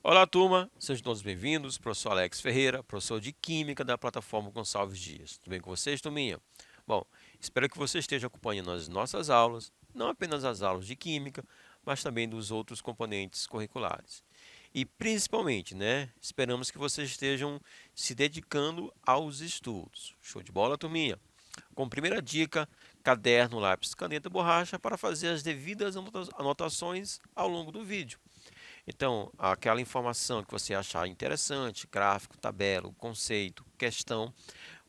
Olá, turma, sejam todos bem-vindos. Professor Alex Ferreira, professor de Química da plataforma Gonçalves Dias. Tudo bem com vocês, turminha? Bom, espero que você esteja acompanhando as nossas aulas, não apenas as aulas de Química, mas também dos outros componentes curriculares. E principalmente, esperamos que vocês estejam se dedicando aos estudos. Show de bola, turminha? Como primeira dica, caderno, lápis, caneta, borracha para fazer as devidas anotações ao longo do vídeo. Então, aquela informação que você achar interessante, gráfico, tabela, conceito, questão,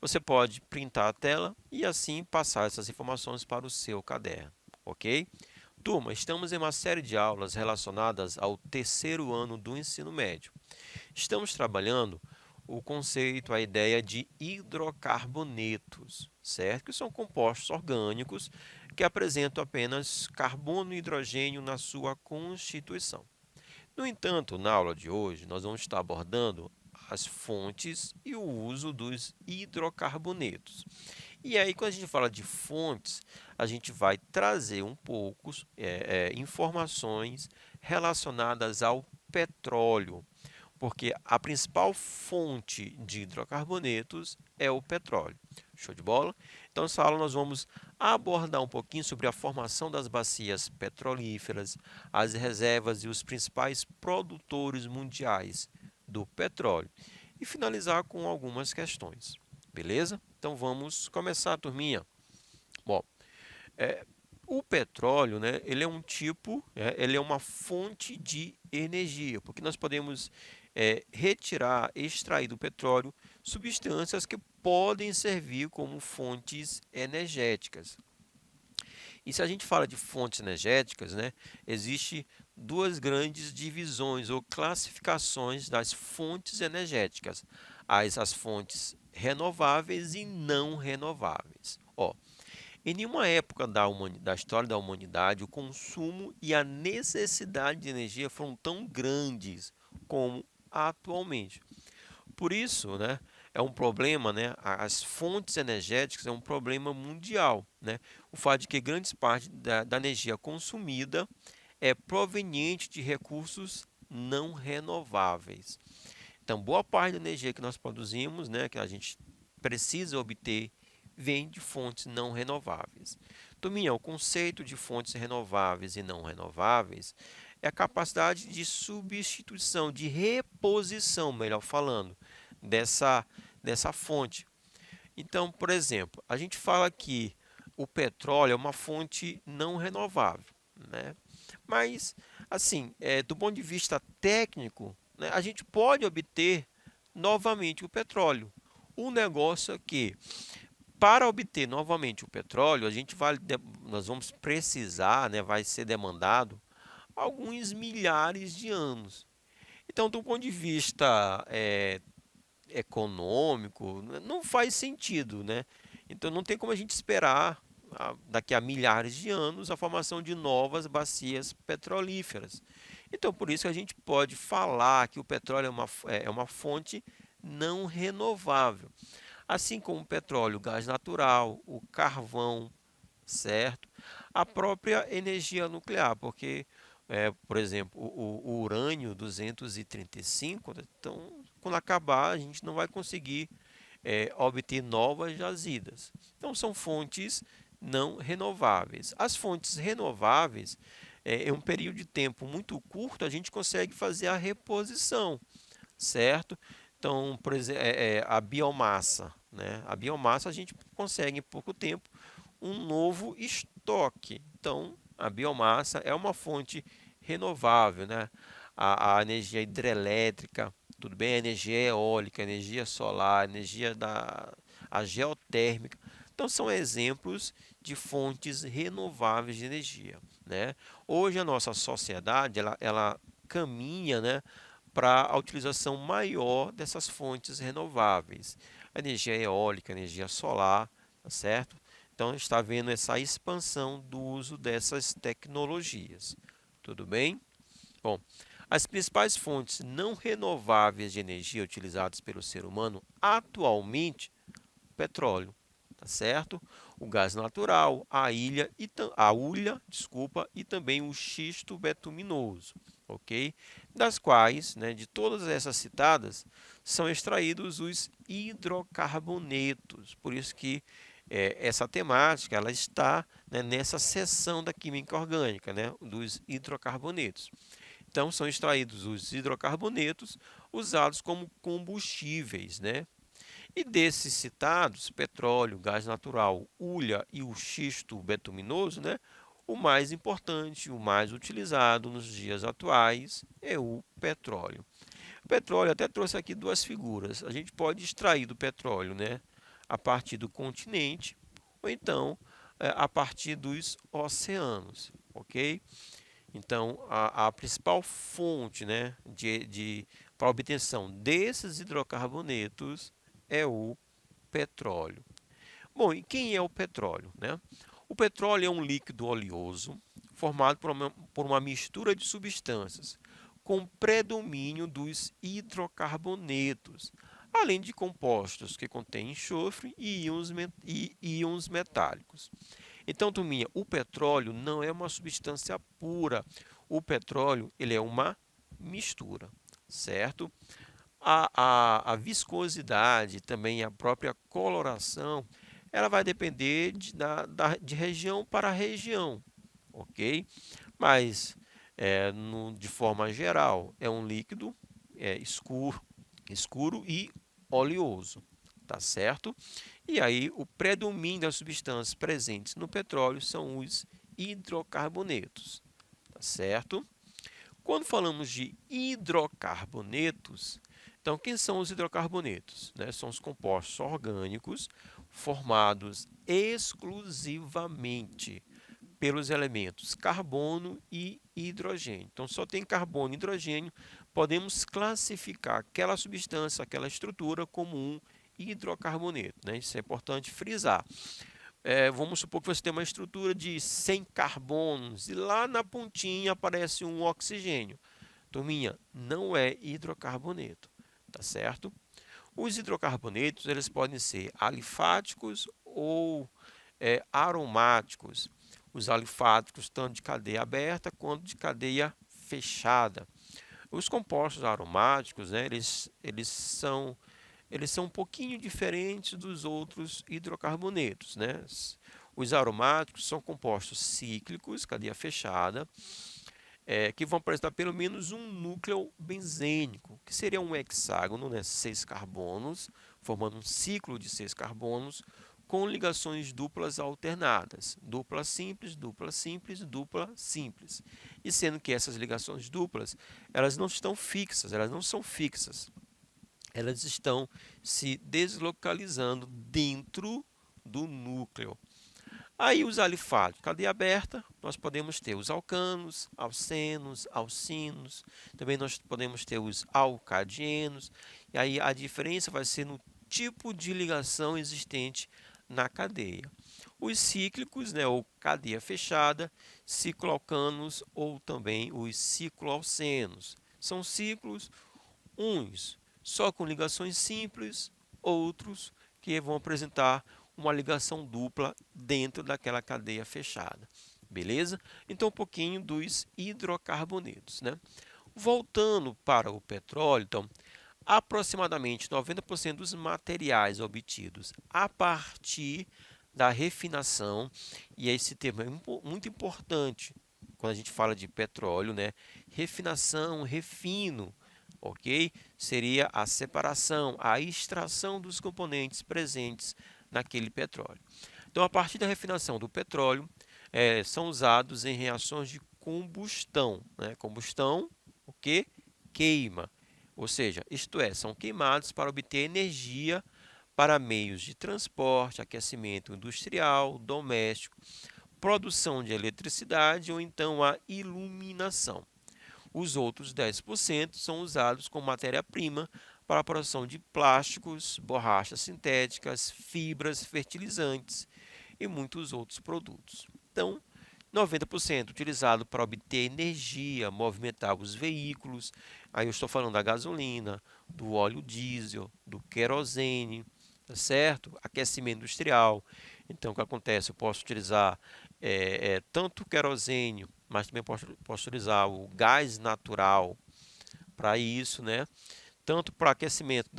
você pode printar a tela e assim passar essas informações para o seu caderno, ok? Turma, estamos em uma série de aulas relacionadas ao terceiro ano do ensino médio. Estamos trabalhando o conceito, a ideia de hidrocarbonetos, certo? Que são compostos orgânicos que apresentam apenas carbono e hidrogênio na sua constituição. No entanto, na aula de hoje, nós vamos estar abordando as fontes e o uso dos hidrocarbonetos. E aí, quando a gente fala de fontes, a gente vai trazer um pouco informações relacionadas ao petróleo, porque a principal fonte de hidrocarbonetos é o petróleo. Show de bola? Então, nessa aula nós vamos abordar um pouquinho sobre a formação das bacias petrolíferas, as reservas e os principais produtores mundiais do petróleo e finalizar com algumas questões. Beleza? Então, vamos começar, turminha. Bom, o petróleo, ele é um tipo, ele é uma fonte de energia, porque nós podemos retirar, extrair do petróleo substâncias que podem servir como fontes energéticas. E se a gente fala de fontes energéticas, existe duas grandes divisões ou classificações das fontes energéticas: as fontes renováveis e não renováveis. Em nenhuma época da história da humanidade, o consumo e a necessidade de energia foram tão grandes como atualmente. Por isso, é um problema, as fontes energéticas é um problema mundial. O fato de que grande parte da energia consumida é proveniente de recursos não renováveis. Então, boa parte da energia que nós produzimos, que a gente precisa obter, vem de fontes não renováveis. Turminha, o conceito de fontes renováveis e não renováveis é a capacidade de substituição, de reposição, melhor falando, dessa fonte. Então, por exemplo, a gente fala que o petróleo é uma fonte não renovável, Mas, assim, do ponto de vista técnico, a gente pode obter novamente o petróleo. O negócio é que, para obter novamente o petróleo, nós vamos precisar, vai ser demandado alguns milhares de anos. Então, do ponto de vista econômico, não faz sentido, Então, não tem como a gente esperar daqui a milhares de anos a formação de novas bacias petrolíferas. Então, por isso que a gente pode falar que o petróleo é uma fonte não renovável. Assim como o petróleo, o gás natural, o carvão, certo? A própria energia nuclear, porque, por exemplo, o urânio 235, então, quando acabar, a gente não vai conseguir obter novas jazidas. Então, são fontes não renováveis. As fontes renováveis, em um período de tempo muito curto, a gente consegue fazer a reposição, certo? Então, por exemplo, a biomassa, A biomassa a gente consegue em pouco tempo um novo estoque. Então, a biomassa é uma fonte renovável, A energia hidrelétrica, tudo bem? A energia eólica, a energia solar, a geotérmica. Então, são exemplos de fontes renováveis de energia, Hoje, a nossa sociedade, ela caminha, para a utilização maior dessas fontes renováveis. A energia eólica, a energia solar, tá certo? Então, está havendo essa expansão do uso dessas tecnologias. Tudo bem? Bom, As principais fontes não renováveis de energia utilizadas pelo ser humano atualmente, o petróleo, tá certo? O gás natural, a hulha, desculpa, e também o xisto betuminoso, ok? Das quais, né, de todas essas citadas, são extraídos os hidrocarbonetos. Por isso que essa temática ela está, né, nessa seção da química orgânica, né, dos hidrocarbonetos. Então, são extraídos os hidrocarbonetos usados como combustíveis, né? E desses citados, petróleo, gás natural, hulha e o xisto betuminoso, né? O mais importante, o mais utilizado nos dias atuais é o petróleo. O petróleo até trouxe aqui duas figuras. A gente pode extrair do petróleo, né, a partir do continente ou então a partir dos oceanos, ok? Então, a principal fonte, né, para obtenção desses hidrocarbonetos é o petróleo. Bom, e quem é o petróleo, né? O petróleo é um líquido oleoso formado por uma mistura de substâncias com predomínio dos hidrocarbonetos, além de compostos que contêm enxofre e íons metálicos. Então, turminha, o petróleo não é uma substância pura. O petróleo ele é uma mistura, certo? A viscosidade, também a própria coloração, ela vai depender de região para região, ok? Mas, de forma geral, é um líquido escuro e oleoso, tá certo? E aí, o predomínio das substâncias presentes no petróleo são os hidrocarbonetos, tá certo? Quando falamos de hidrocarbonetos, então, quem são os hidrocarbonetos? Né? São os compostos orgânicos formados exclusivamente pelos elementos carbono e hidrogênio. Então, só tem carbono e hidrogênio, podemos classificar aquela substância, aquela estrutura como um hidrocarboneto. Né? Isso é importante frisar. Vamos supor que você tem uma estrutura de 100 carbonos e lá na pontinha aparece um oxigênio. Turminha, não é hidrocarboneto, tá certo? Os hidrocarbonetos eles podem ser alifáticos ou aromáticos. Os alifáticos tanto de cadeia aberta quanto de cadeia fechada. Os compostos aromáticos, né, eles são um pouquinho diferentes dos outros hidrocarbonetos, né? Os aromáticos são compostos cíclicos, cadeia fechada, que vão apresentar pelo menos um núcleo benzênico, que seria um hexágono, né? 6 carbonos, formando um ciclo de 6 carbonos, com ligações duplas alternadas, dupla simples, dupla simples, dupla simples. E sendo que essas ligações duplas, elas não estão fixas, elas não são fixas, elas estão se deslocalizando dentro do núcleo. Aí os alifáticos, cadeia aberta, nós podemos ter os alcanos, alcenos, alcinos, também nós podemos ter os alcadienos, e aí a diferença vai ser no tipo de ligação existente na cadeia. Os cíclicos, né, ou cadeia fechada, cicloalcanos ou também os cicloalcenos. São ciclos, uns só com ligações simples, outros que vão apresentar uma ligação dupla dentro daquela cadeia fechada. Beleza? Então, um pouquinho dos hidrocarbonetos, né? Voltando para o petróleo, então, aproximadamente 90% dos materiais obtidos a partir da refinação, e esse termo é muito importante quando a gente fala de petróleo, né? Refinação, refino, ok? Seria a separação, a extração dos componentes presentes naquele petróleo. Então, a partir da refinação do petróleo, são usados em reações de combustão. Né? Combustão, o que? Queima. Ou seja, isto é, são queimados para obter energia para meios de transporte, aquecimento industrial, doméstico, produção de eletricidade ou então a iluminação. Os outros 10% são usados como matéria-prima para a produção de plásticos, borrachas sintéticas, fibras, fertilizantes e muitos outros produtos. Então, 90% utilizado para obter energia, movimentar os veículos. Aí eu estou falando da gasolina, do óleo diesel, do querosene, tá certo? Aquecimento industrial. Então, o que acontece? Eu posso utilizar tanto o querosene, mas também posso utilizar o gás natural para isso, né? Tanto para aquecimento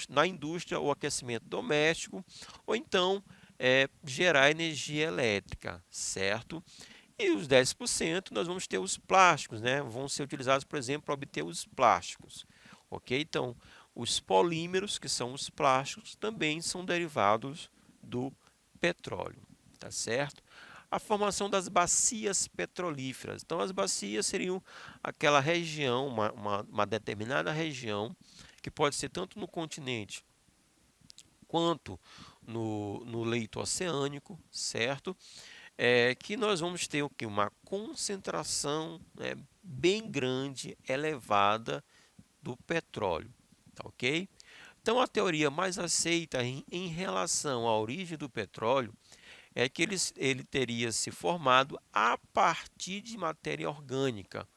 na indústria ou aquecimento doméstico, ou então gerar energia elétrica, certo? E os 10% nós vamos ter os plásticos, né? Vão ser utilizados, por exemplo, para obter os plásticos, ok? Então, os polímeros, que são os plásticos, também são derivados do petróleo, tá certo? A formação das bacias petrolíferas. Então, as bacias seriam aquela região, uma determinada região, que pode ser tanto no continente quanto no leito oceânico, certo? Que nós vamos ter o que? Uma concentração, né, bem grande, elevada do petróleo, tá ok? Então, a teoria mais aceita em relação à origem do petróleo é que ele teria se formado a partir de matéria orgânica,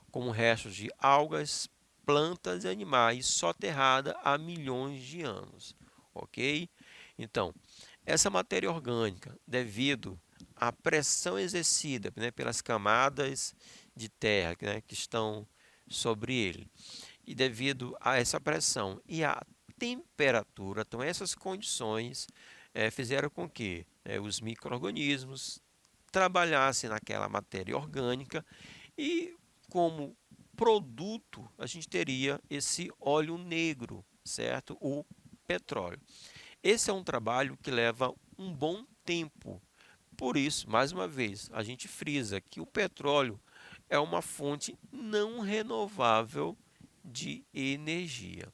como restos de algas, plantas e animais soterrada há milhões de anos, ok? Então, essa matéria orgânica, devido à pressão exercida, né, pelas camadas de terra, né, que estão sobre ele, e devido a essa pressão e à temperatura, então essas condições fizeram com que os micro-organismos trabalhassem naquela matéria orgânica e, como produto, a gente teria esse óleo negro, certo? O petróleo. Esse é um trabalho que leva um bom tempo. Por isso, mais uma vez, a gente frisa que o petróleo é uma fonte não renovável de energia.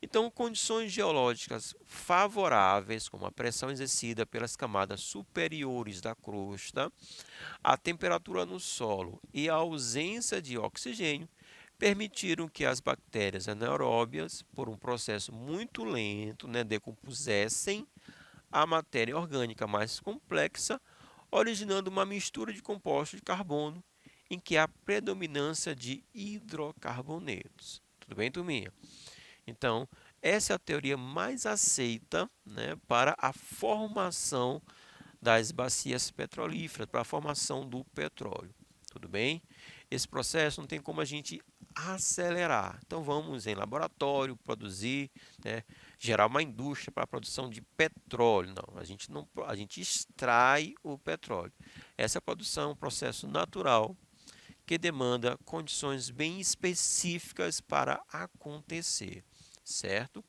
Então, condições geológicas favoráveis, como a pressão exercida pelas camadas superiores da crosta, a temperatura no solo e a ausência de oxigênio, permitiram que as bactérias anaeróbias, por um processo muito lento, né, decompusessem a matéria orgânica mais complexa, originando uma mistura de compostos de carbono em que há predominância de hidrocarbonetos. Tudo bem, turminha? Então, essa é a teoria mais aceita, né, para a formação das bacias petrolíferas, para a formação do petróleo. Tudo bem? Esse processo não tem como a gente acelerar. Então, vamos em laboratório produzir, né, gerar uma indústria para a produção de petróleo. Não, a gente extrai o petróleo. Essa produção é um processo natural que demanda condições bem específicas para acontecer, certo?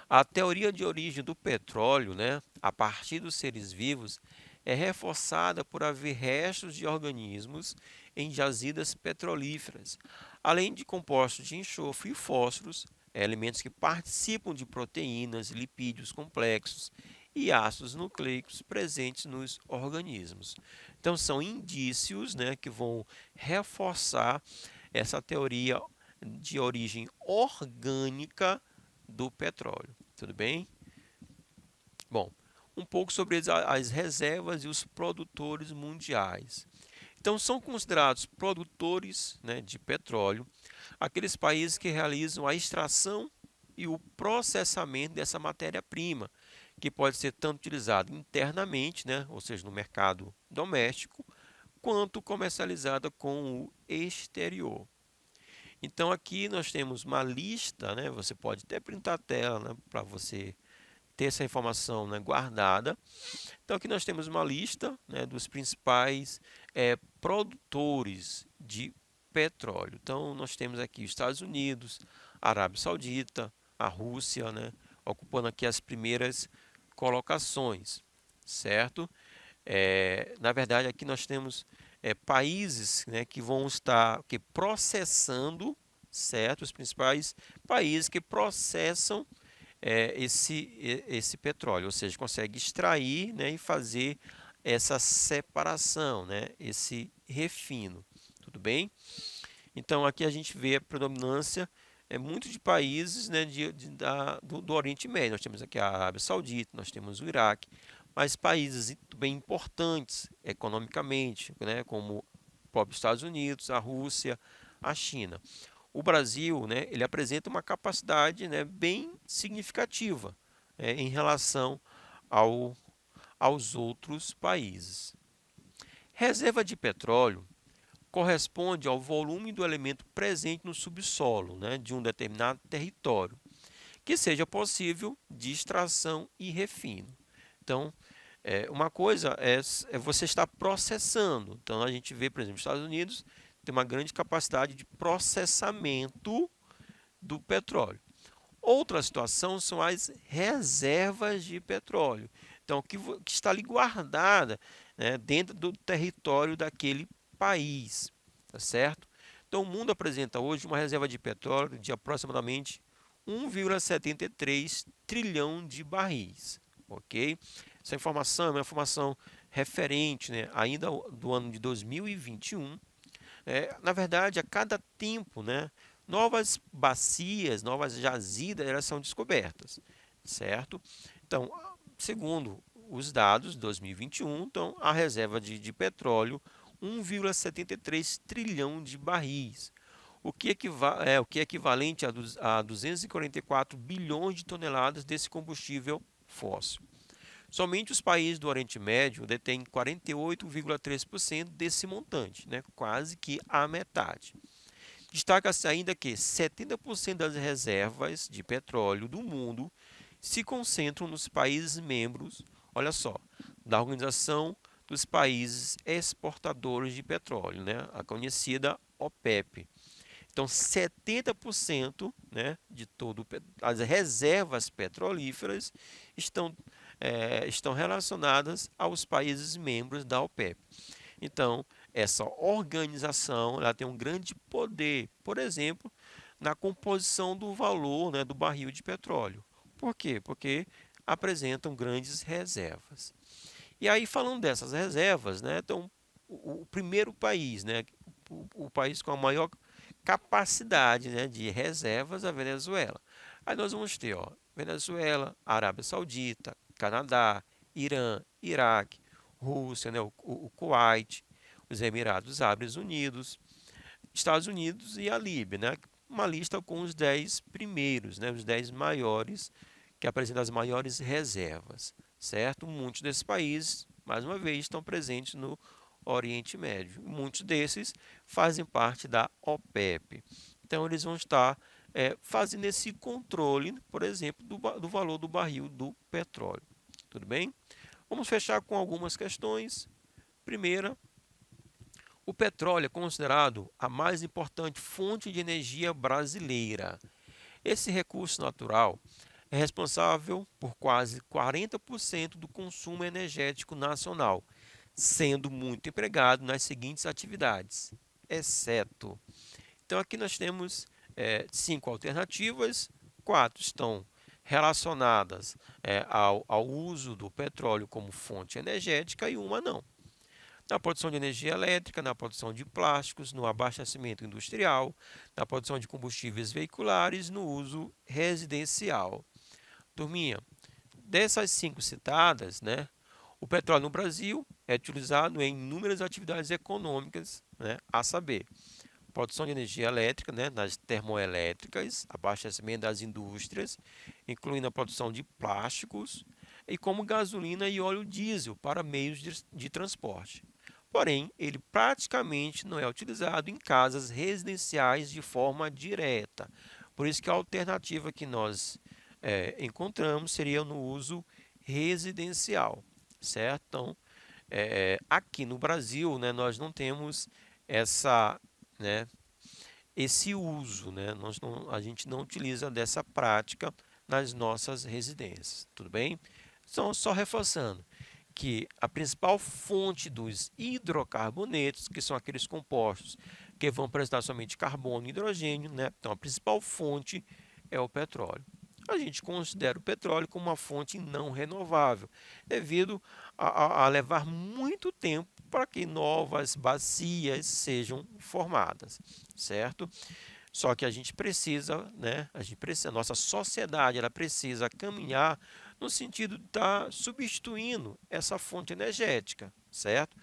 A teoria de origem do petróleo, né, a partir dos seres vivos, é reforçada por haver restos de organismos em jazidas petrolíferas, além de compostos de enxofre e fósforos, elementos que participam de proteínas, lipídios complexos e ácidos nucleicos presentes nos organismos. Então, são indícios, né, que vão reforçar essa teoria de origem orgânica do petróleo. Tudo bem? Bom, um pouco sobre as reservas e os produtores mundiais. Então, são considerados produtores, né, de petróleo aqueles países que realizam a extração e o processamento dessa matéria-prima, que pode ser tanto utilizada internamente, né, ou seja, no mercado doméstico, quanto comercializada com o exterior. Então, aqui nós temos uma lista, né, você pode até printar a tela, né, para você ter essa informação, né, guardada. Então, aqui nós temos uma lista, né, dos principais produtores de petróleo. Então, nós temos aqui os Estados Unidos, a Arábia Saudita, a Rússia, né, ocupando aqui as primeiras colocações, certo? Na verdade, aqui nós temos países, né, que vão estar processando, certo? Os principais países que processam esse petróleo, ou seja, consegue extrair, né, e fazer essa separação, né, esse refino, tudo bem? Então aqui a gente vê a predominância muito de países, né, do Oriente Médio. Nós temos aqui a Arábia Saudita, nós temos o Iraque, mas países bem importantes economicamente, né, como o próprio Estados Unidos, a Rússia, a China. O Brasil, né, ele apresenta uma capacidade, né, bem significativa, em relação ao, aos outros países. Reserva de petróleo corresponde ao volume do elemento presente no subsolo, né, de um determinado território, que seja possível de extração e refino. Então, uma coisa é você estar processando. Então, a gente vê, por exemplo, os Estados Unidos tem uma grande capacidade de processamento do petróleo. Outra situação são as reservas de petróleo. Então, que está ali guardada, né, dentro do território daquele país, tá certo? Então, o mundo apresenta hoje uma reserva de petróleo de aproximadamente 1,73 trilhão de barris, ok? Essa informação é uma informação referente, né, ainda do ano de 2021. Na verdade, a cada tempo, né, novas bacias, novas jazidas, elas são descobertas, certo? Então, segundo os dados de 2021, então, a reserva de petróleo 1,73 trilhão de barris, o que é equivalente a 244 bilhões de toneladas desse combustível fóssil. Somente os países do Oriente Médio detêm 48,3% desse montante, né? Quase que a metade. Destaca-se ainda que 70% das reservas de petróleo do mundo se concentram nos países membros, olha só, da Organização dos Países Exportadores de Petróleo, né? A conhecida OPEP. Então, 70%, né, de todo as reservas petrolíferas estão relacionadas aos países membros da OPEP. Então, essa organização ela tem um grande poder, por exemplo, na composição do valor, né, do barril de petróleo. Por quê? Porque apresentam grandes reservas. E aí, falando dessas reservas, né, então, o primeiro país, né, o país com a maior capacidade, né, de reservas, a Venezuela. Aí nós vamos ter, ó, Venezuela, Arábia Saudita, Canadá, Irã, Iraque, Rússia, né, o Kuwait, os Emirados Árabes Unidos, Estados Unidos e a Líbia, né? Uma lista com os 10 primeiros, né, os 10 maiores, que apresentam as maiores reservas, certo? Muitos desses países, mais uma vez, estão presentes no Oriente Médio. Muitos desses fazem parte da OPEP. Então, eles vão estar fazendo esse controle, por exemplo, do valor do barril do petróleo. Tudo bem? Vamos fechar com algumas questões. Primeira, o petróleo é considerado a mais importante fonte de energia brasileira. Esse recurso natural é responsável por quase 40% do consumo energético nacional, sendo muito empregado nas seguintes atividades, exceto. Então, aqui nós temos 5 alternativas, 4 estão relacionadas ao uso do petróleo como fonte energética e uma não. Na produção de energia elétrica, na produção de plásticos, no abastecimento industrial, na produção de combustíveis veiculares, no uso residencial. Turminha, dessas 5 citadas, né, o petróleo no Brasil é utilizado em inúmeras atividades econômicas, né, a saber, produção de energia elétrica, né, nas termoelétricas, abastecimento das indústrias, incluindo a produção de plásticos, e como gasolina e óleo diesel para meios de transporte. Porém, ele praticamente não é utilizado em casas residenciais de forma direta. Por isso que a alternativa que nós encontramos seria no uso residencial, certo? Então, aqui no Brasil, né, nós não temos essa, né, esse uso, né? A gente não utiliza dessa prática nas nossas residências, tudo bem? Então, só reforçando que a principal fonte dos hidrocarbonetos, que são aqueles compostos que vão apresentar somente carbono e hidrogênio, né? Então, a principal fonte é o petróleo. A gente considera o petróleo como uma fonte não renovável, devido a levar muito tempo para que novas bacias sejam formadas, certo? Só que a gente precisa, né? A nossa sociedade ela precisa caminhar no sentido de estar substituindo essa fonte energética, certo?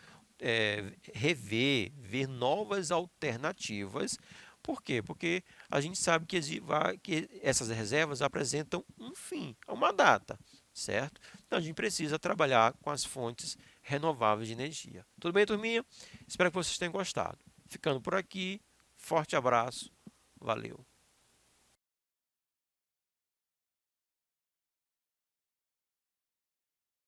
Ver novas alternativas. Por quê? Porque a gente sabe que essas reservas apresentam um fim, uma data, certo? Então a gente precisa trabalhar com as fontes renováveis de energia. Tudo bem, turminha? Espero que vocês tenham gostado. Ficando por aqui, forte abraço, valeu!